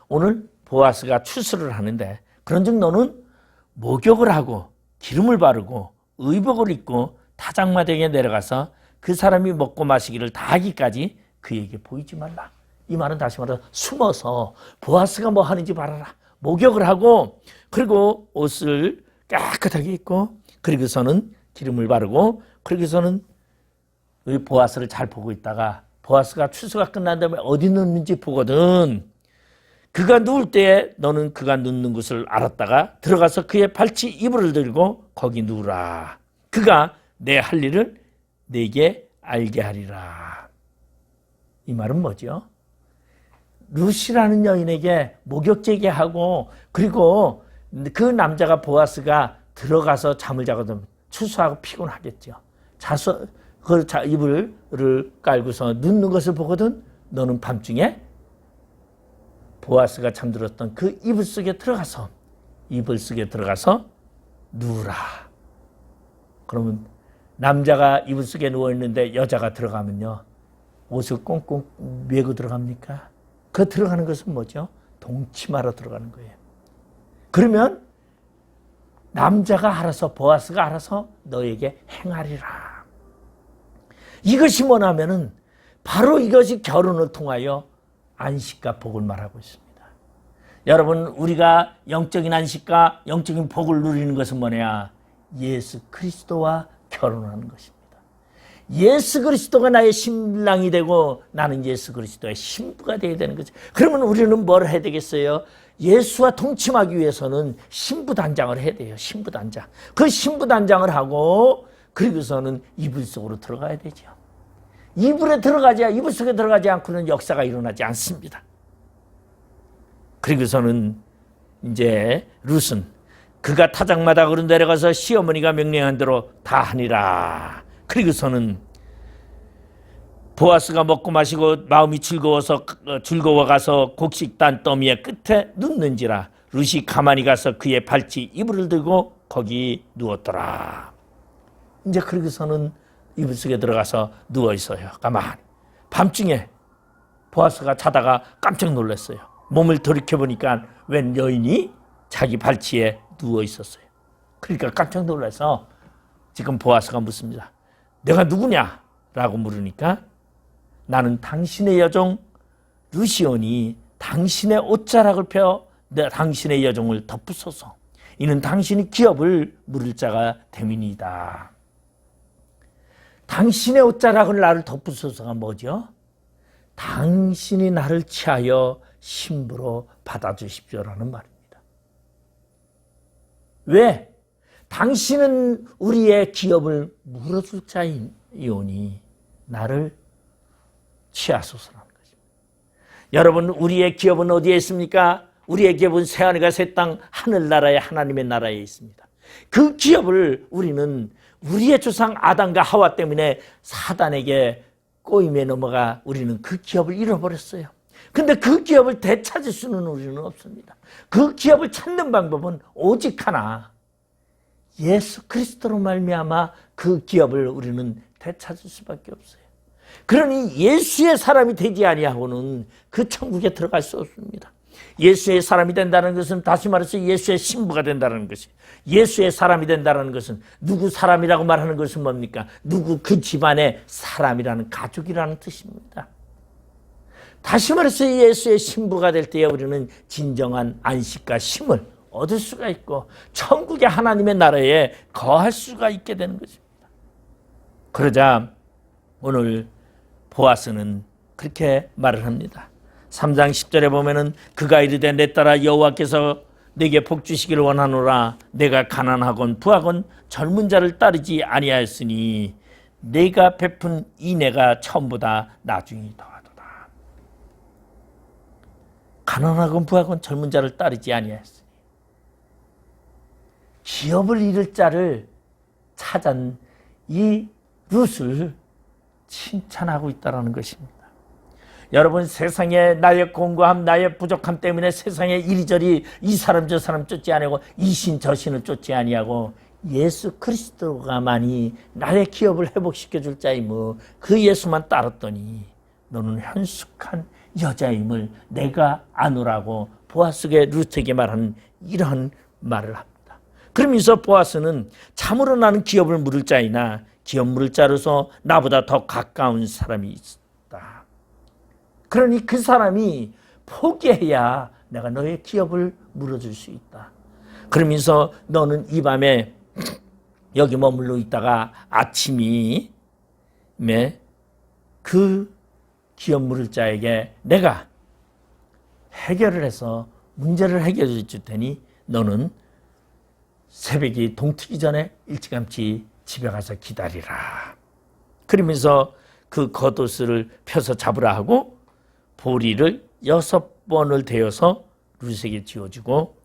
오늘 보아스가 추수를 하는데 그런즉 너는 목욕을 하고 기름을 바르고 의복을 입고 타작마당에 내려가서 그 사람이 먹고 마시기를 다 하기까지 그에게 보이지 말라. 이 말은 다시 말해서 숨어서 보아스가 뭐 하는지 봐라. 목욕을 하고 그리고 옷을 깨끗하게 입고 그리고서는 기름을 바르고 그리고서는 보아스를 잘 보고 있다가 보아스가 추수가 끝난 다음에 어디 눕는지 보거든. 그가 누울 때에 너는 그가 눕는 곳을 알았다가 들어가서 그의 발치 이불을 들고 거기 누우라. 그가 내 할 일을 내게 알게 하리라. 이 말은 뭐죠? 룻이라는 여인에게 목욕제게 하고 그리고 그 남자가 보아스가 들어가서 잠을 자거든 추수하고 피곤하겠죠. 자서 그 이불을 깔고서 눕는 것을 보거든 너는 밤중에 보아스가 잠들었던 그 이불 속에 들어가서 누우라. 그러면 남자가 이불 속에 누워있는데 여자가 들어가면요. 옷을 꽁꽁 메고 들어갑니까? 그 들어가는 것은 뭐죠? 동침하러 들어가는 거예요. 그러면 남자가 알아서 보아스가 알아서 너에게 행하리라. 이것이 뭐냐면은 바로 이것이 결혼을 통하여 안식과 복을 말하고 있습니다. 여러분 우리가 영적인 안식과 영적인 복을 누리는 것은 뭐냐? 예수 그리스도와 결혼하는 것입니다. 예수 그리스도가 나의 신랑이 되고 나는 예수 그리스도의 신부가 되어야 되는 거죠. 그러면 우리는 뭘 해야 되겠어요? 예수와 동침하기 위해서는 신부단장을 해야 돼요. 신부단장. 그 신부단장을 하고 그리고서는 이불 속으로 들어가야 되죠. 이불 속에 들어가지 않고는 역사가 일어나지 않습니다. 그리고서는 이제 룻은 그가 타작마당으로 내려가서 시어머니가 명령한 대로 다 하니라. 그리고서는 보아스가 먹고 마시고 마음이 즐거워가서 곡식단 더미의 끝에 눕는지라. 룻이 가만히 가서 그의 발치 이불을 들고 거기 누웠더라. 이제 그러고서는 이불 속에 들어가서 누워 있어요. 가만히. 밤중에 보아스가 자다가 깜짝 놀랐어요. 몸을 돌이켜보니까 웬 여인이 자기 발치에 누워 있었어요. 그러니까 깜짝 놀라서 지금 보아스가 묻습니다. 내가 누구냐? 라고 물으니까 나는 당신의 여종 룻이오니 당신의 옷자락을 펴 당신의 여종을 덮으소서. 이는 당신이 기업을 물을 자가 됨이니이다. 당신의 옷자락을 나를 덮으소서가 뭐죠? 당신이 나를 취하여 신부로 받아주십시오라는 말입니다. 왜? 당신은 우리의 기업을 물어줄 자이오니 나를 취하소서라는 것입니다. 여러분 우리의 기업은 어디에 있습니까? 우리의 기업은 새하늘과 새 땅 하늘나라의 하나님의 나라에 있습니다. 그 기업을 우리는 우리의 조상 아담과 하와 때문에 사단에게 꼬임에 넘어가 우리는 그 기업을 잃어버렸어요. 근데 그 기업을 되찾을 수는 우리는 없습니다. 그 기업을 찾는 방법은 오직 하나. 예수 그리스도로 말미암아 그 기업을 우리는 되찾을 수밖에 없어요. 그러니 예수의 사람이 되지 아니하고는 그 천국에 들어갈 수 없습니다. 예수의 사람이 된다는 것은 다시 말해서 예수의 신부가 된다는 것이 예수의 사람이 된다는 것은 누구 사람이라고 말하는 것은 뭡니까? 누구 그 집안의 사람이라는 가족이라는 뜻입니다. 다시 말해서 예수의 신부가 될 때에 우리는 진정한 안식과 쉼을 얻을 수가 있고 천국의 하나님의 나라에 거할 수가 있게 되는 것입니다. 그러자 오늘 보아스는 그렇게 말을 합니다. 3장 10절에 보면은 그가 이르되 내 딸아 여호와께서 내게 복 주시기를 원하노라. 내가 가난하건 부하건 젊은 자를 따르지 아니하였으니 내가 베푼 인애가 처음보다 나중이 더하도다. 가난하건 부하건 젊은 자를 따르지 아니하였으니 기업을 잃을 자를 찾은 이 룻을 칭찬하고 있다는 것입니다. 여러분 세상에 나의 공고함 나의 부족함 때문에 세상에 이리저리 이 사람 저 사람 쫓지 아니하고 이 신 저 신을 쫓지 아니하고 예수 그리스도가만이 나의 기업을 회복시켜 줄 자이므 그 예수만 따랐더니 너는 현숙한 여자임을 내가 아노라고 보아스에게 루트에게 말하는 이러한 말을 합니다. 그러면서 보아스는 참으로 나는 기업을 물을 자이나 기업 물을 자로서 나보다 더 가까운 사람이 있다. 그러니 그 사람이 포기해야 내가 너의 기업을 물어줄 수 있다. 그러면서 너는 이 밤에 여기 머물러 있다가 아침이 그 기업 물을 자에게 내가 해결을 해서 문제를 해결해 줄 테니 너는 새벽이 동트기 전에 일찌감치 집에 가서 기다리라. 그러면서 그 겉옷을 펴서 잡으라 하고 보리를 6번을 대어서 룻에게 지어주고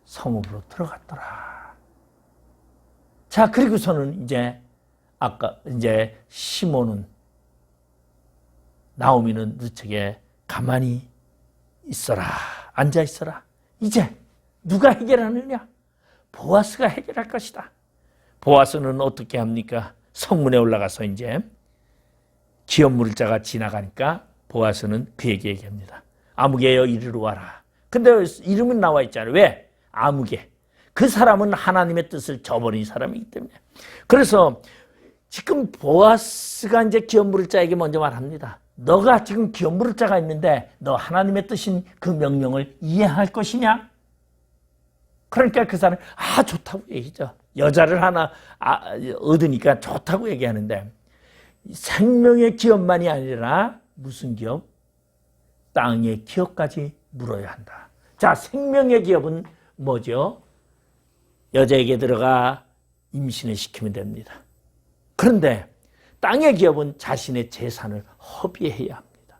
성읍으로 들어갔더라. 자, 그리고서는 이제 시몬은 나오미는 룻에게 가만히 있어라. 앉아 있어라. 이제 누가 해결하느냐? 보아스가 해결할 것이다. 보아스는 어떻게 합니까? 성문에 올라가서 이제 기업 물을 자가 지나가니까 보아스는 그에게 얘기합니다. 아무개여 이리로 와라. 근데 이름은 나와 있잖아요. 왜? 아무개. 그 사람은 하나님의 뜻을 저버린 사람이기 때문에. 그래서 지금 보아스가 이제 기업 물을 자에게 먼저 말합니다. 너가 지금 기업 물을 자가 있는데 너 하나님의 뜻인 그 명령을 이해할 것이냐? 그러니까 그 사람은 좋다고 얘기죠. 여자를 하나 얻으니까 좋다고 얘기하는데 생명의 기업만이 아니라 무슨 기업? 땅의 기업까지 물어야 한다. 자, 생명의 기업은 뭐죠? 여자에게 들어가 임신을 시키면 됩니다. 그런데 땅의 기업은 자신의 재산을 허비해야 합니다.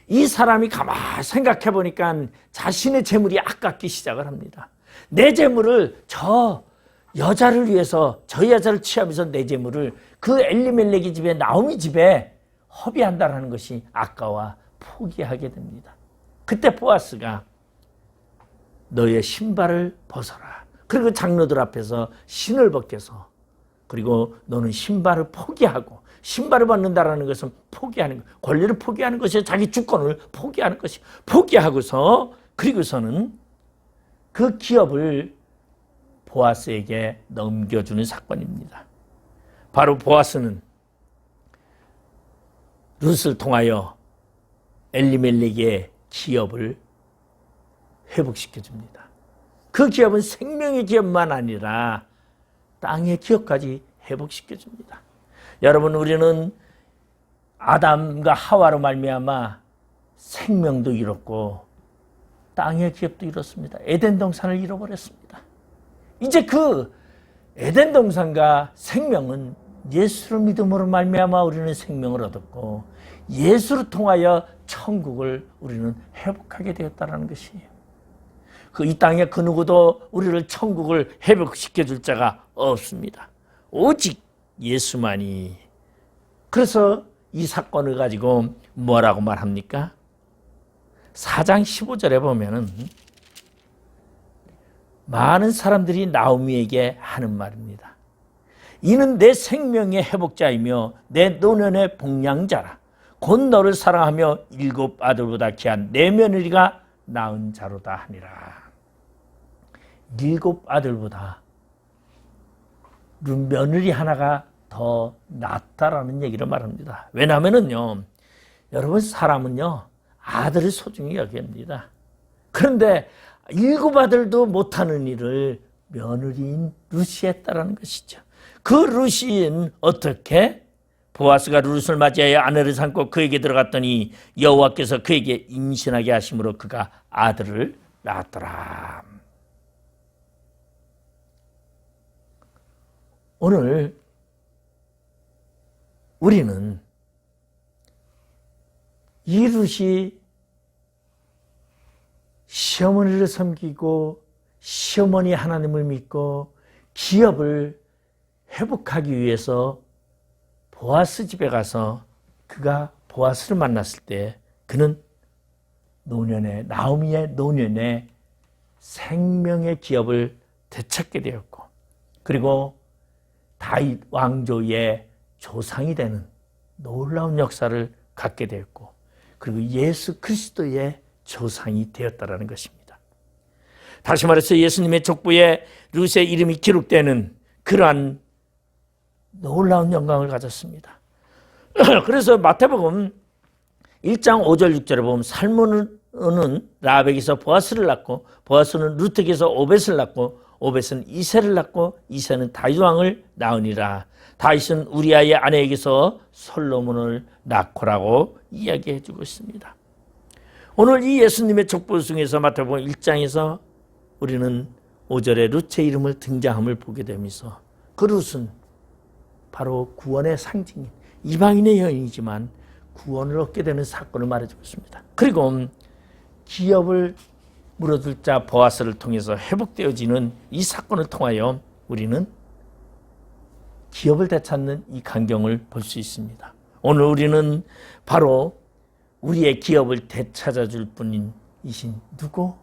이 사람이 가만히 생각해 보니까 자신의 재물이 아깝기 시작을 합니다. 내 재물을 저 여자를 위해서 저 여자를 취하면서 내 재물을 그 엘리멜렉의 집에 나오미 집에 허비한다라는 것이 아까워 포기하게 됩니다. 그때 보아스가 너의 신발을 벗어라. 그리고 장로들 앞에서 신을 벗겨서 그리고 너는 신발을 포기하고 신발을 벗는다라는 것은 포기하는 것, 권리를 포기하는 것이 자기 주권을 포기하는 것이 포기하고서 그리고서는 그 기업을 보아스에게 넘겨주는 사건입니다. 바로 보아스는 룻을 통하여 엘리멜렉의 기업을 회복시켜줍니다. 그 기업은 생명의 기업만 아니라 땅의 기업까지 회복시켜줍니다. 여러분, 우리는 아담과 하와로 말미암아 생명도 잃었고 땅의 기업도 잃었습니다. 에덴 동산을 잃어버렸습니다. 이제 그 에덴 동산과 생명은 예수를 믿음으로 말미암아 우리는 생명을 얻었고 예수를 통하여 천국을 우리는 회복하게 되었다는 것이에요. 이 땅에 그 누구도 우리를 천국을 회복시켜 줄 자가 없습니다. 오직 예수만이. 그래서 이 사건을 가지고 뭐라고 말합니까? 4장 15절에 보면은 많은 사람들이 나오미에게 하는 말입니다. 이는 내 생명의 회복자이며 내 노년의 복량자라. 곧 너를 사랑하며 7 아들보다 귀한 내 며느리가 낳은 자로다 하니라. 7 아들보다 며느리 하나가 더 낫다라는 얘기를 말합니다. 왜냐하면요, 여러분, 사람은요 아들을 소중히 여깁니다. 그런데 7 아들도 못하는 일을 며느리인 룻이 했다라는 것이죠. 그 룻은 어떻게? 보아스가 룻을 맞이하여 아내를 삼고 그에게 들어갔더니 여호와께서 그에게 임신하게 하심으로 그가 아들을 낳았더라. 오늘 우리는 이 룻이 시어머니를 섬기고 시어머니 하나님을 믿고 기업을 회복하기 위해서 보아스 집에 가서 그가 보아스를 만났을 때 그는 나오미의 노년에 생명의 기업을 되찾게 되었고 그리고 다윗 왕조의 조상이 되는 놀라운 역사를 갖게 되었고 그리고 예수 그리스도의 조상이 되었다라는 것입니다. 다시 말해서 예수님의 족보에 룻의 이름이 기록되는 그러한 놀라운 영광을 가졌습니다. 그래서 마태복음 1장 5절 6절에 보면 살몬은 라합에게서 보아스를 낳고 보아스는 룻에게서 오벳을 낳고 오벳은 이새를 낳고 이새는 다윗 왕을 낳으니라. 다윗은 우리아의 아내에게서 솔로몬을 낳고라고 이야기해 주고 있습니다. 오늘 이 예수님의 족보 중에서 마태복음 1장에서 우리는 5절에 룻의 이름을 등장함을 보게 되면서 그 룻은 바로 구원의 상징인 이방인의 여인이지만 구원을 얻게 되는 사건을 말해주고 있습니다. 그리고 기업을 물어둘 자 보아스를 통해서 회복되어지는 이 사건을 통하여 우리는 기업을 되찾는 이 광경을 볼 수 있습니다. 오늘 우리는 바로 우리의 기업을 되찾아줄 분인 이신 누구?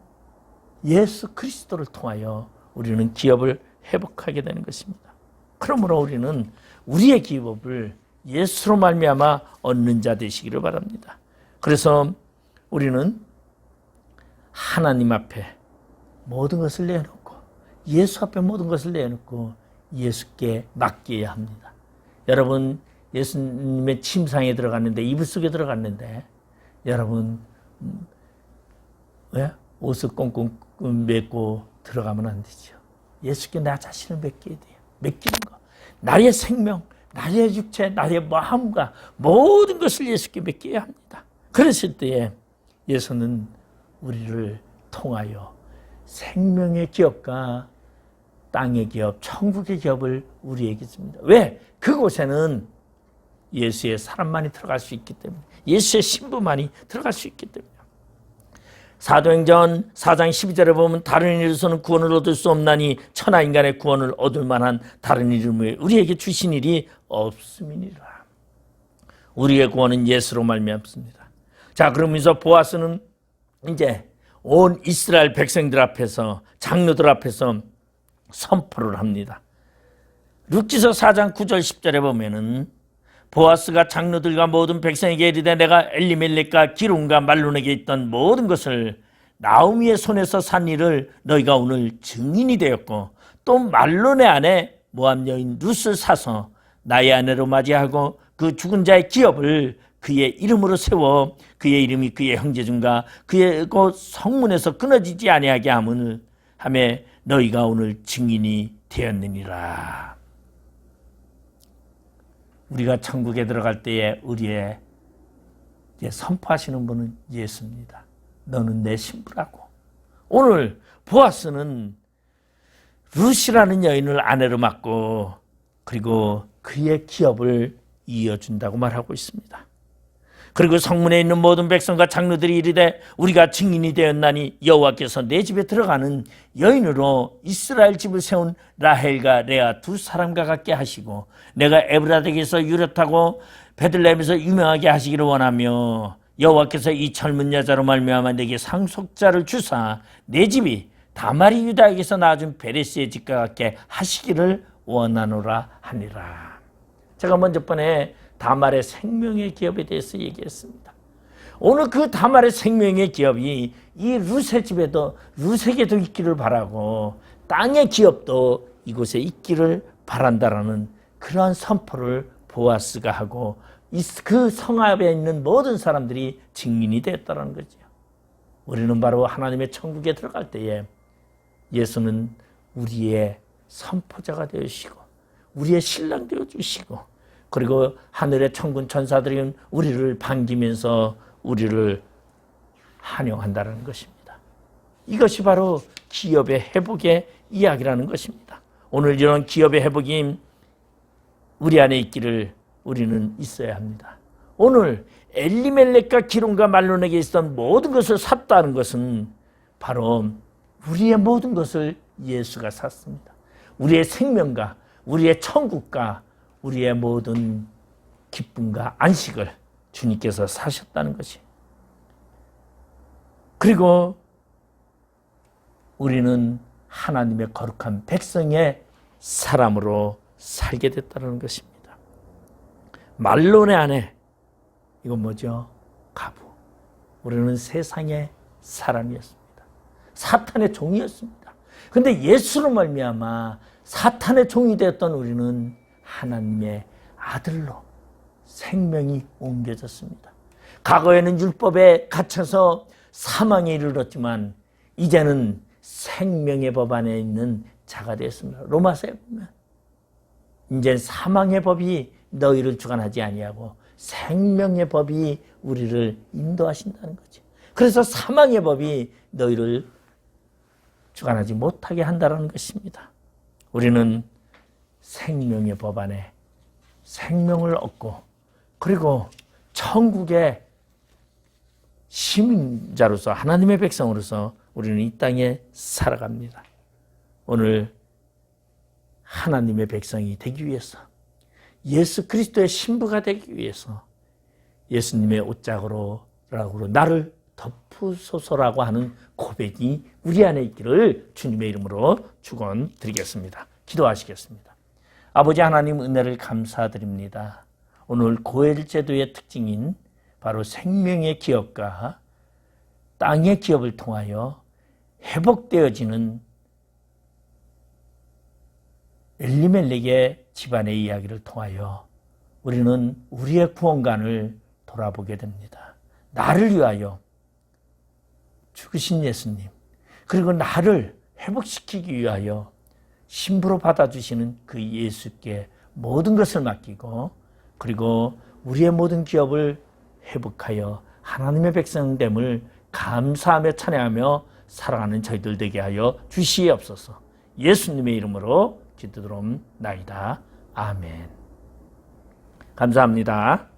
예수 그리스도를 통하여 우리는 기업을 회복하게 되는 것입니다. 그러므로 우리는 우리의 기업을 예수로 말미암아 얻는 자 되시기를 바랍니다. 그래서 우리는 하나님 앞에 모든 것을 내놓고 예수 앞에 모든 것을 내놓고 예수께 맡겨야 합니다. 여러분 예수님의 침상에 들어갔는데 이불 속에 들어갔는데 여러분 왜? 옷을 꽁꽁 메고 들어가면 안 되죠. 예수께 나 자신을 맡겨야 돼요. 맡기는 거. 나의 생명, 나의 육체, 나의 마음과 모든 것을 예수께 맡겨야 합니다. 그랬을 때에 예수는 우리를 통하여 생명의 기업과 땅의 기업, 천국의 기업을 우리에게 줍니다. 왜? 그곳에는 예수의 사람만이 들어갈 수 있기 때문에, 예수의 신부만이 들어갈 수 있기 때문에. 사도행전 4장 12절에 보면 다른 이름으로서는 구원을 얻을 수 없나니 천하 인간의 구원을 얻을 만한 다른 이름을 우리에게 주신 일이 없음이니라. 우리의 구원은 예수로 말미암습니다. 자, 그러면서 보아스는 이제 온 이스라엘 백성들 앞에서 장로들 앞에서 선포를 합니다. 룻기서 4장 9절 10절에 보면은 보아스가 장로들과 모든 백성에게 이르되 내가 엘리멜렉과 기lum과 말론에게 있던 모든 것을 나오미의 손에서 산 일을 너희가 오늘 증인이 되었고 또 말론의 아내 모압 여인 룻을 사서 나의 아내로 맞이하고 그 죽은 자의 기업을 그의 이름으로 세워 그의 이름이 그의 형제 중과 그의 곧 성문에서 끊어지지 아니하게 하매 너희가 오늘 증인이 되었느니라. 우리가 천국에 들어갈 때에 우리의 선포하시는 분은 예수입니다. 너는 내 신부라고. 오늘 보아스는 룻이라는 여인을 아내로 맡고 그리고 그의 기업을 이어준다고 말하고 있습니다. 그리고 성문에 있는 모든 백성과 장로들이 이르되 우리가 증인이 되었나니 여호와께서 내 집에 들어가는 여인으로 이스라엘 집을 세운 라헬과 레아 두 사람과 같게 하시고 내가 에브라덱에서 유력하고 베들레헴에서 유명하게 하시기를 원하며 여호와께서 이 젊은 여자로 말미암아 내게 상속자를 주사 내 집이 다말이 유다에게서 낳아준 베레스의 집과 같게 하시기를 원하노라 하니라. 제가 먼저 번에 다말의 생명의 기업에 대해서 얘기했습니다. 오늘 그 다말의 생명의 기업이 이 룻의 집에도 룻에게도 있기를 바라고 땅의 기업도 이곳에 있기를 바란다라는 그러한 선포를 보아스가 하고 그 성읍에 있는 모든 사람들이 증인이 됐다는 거죠. 우리는 바로 하나님의 천국에 들어갈 때에 예수는 우리의 선포자가 되어주시고 우리의 신랑 되어주시고 그리고 하늘의 천군 천사들이 우리를 반기면서 우리를 환영한다는 것입니다. 이것이 바로 기업의 회복의 이야기라는 것입니다. 오늘 이런 기업의 회복이 우리 안에 있기를 우리는 있어야 합니다. 오늘 엘리멜렉과 기lum과 말론에게 있었던 모든 것을 샀다는 것은 바로 우리의 모든 것을 예수가 샀습니다. 우리의 생명과 우리의 천국과 우리의 모든 기쁨과 안식을 주님께서 사셨다는 것이. 그리고 우리는 하나님의 거룩한 백성의 사람으로 살게 됐다는 것입니다. 말론의 아내, 이건 뭐죠? 가부. 우리는 세상의 사람이었습니다. 사탄의 종이었습니다. 그런데 예수로 말미암아 사탄의 종이 되었던 우리는 하나님의 아들로 생명이 옮겨졌습니다. 과거에는 율법에 갇혀서 사망에 이르렀지만 이제는 생명의 법 안에 있는 자가 되었습니다. 로마서에 보면 이제 사망의 법이 너희를 주관하지 아니하고 생명의 법이 우리를 인도하신다는 거죠. 그래서 사망의 법이 너희를 주관하지 못하게 한다는 것입니다. 우리는 생명의 법 안에 생명을 얻고 그리고 천국의 시민자로서 하나님의 백성으로서 우리는 이 땅에 살아갑니다. 오늘 하나님의 백성이 되기 위해서 예수 그리스도의 신부가 되기 위해서 예수님의 옷자락으로 나를 덮으소서라고 하는 고백이 우리 안에 있기를 주님의 이름으로 축원드리겠습니다. 기도하시겠습니다. 아버지 하나님 은혜를 감사드립니다. 오늘 고엘 제도의 특징인 바로 생명의 기업과 땅의 기업을 통하여 회복되어지는 엘리멜렉의 집안의 이야기를 통하여 우리는 우리의 구원관을 돌아보게 됩니다. 나를 위하여 죽으신 예수님, 그리고 나를 회복시키기 위하여 신부로 받아주시는 그 예수께 모든 것을 맡기고 그리고 우리의 모든 기업을 회복하여 하나님의 백성됨을 감사하며 찬양하며 살아가는 저희들 되게 하여 주시옵소서. 예수님의 이름으로 기도드리옵나이다. 아멘. 감사합니다.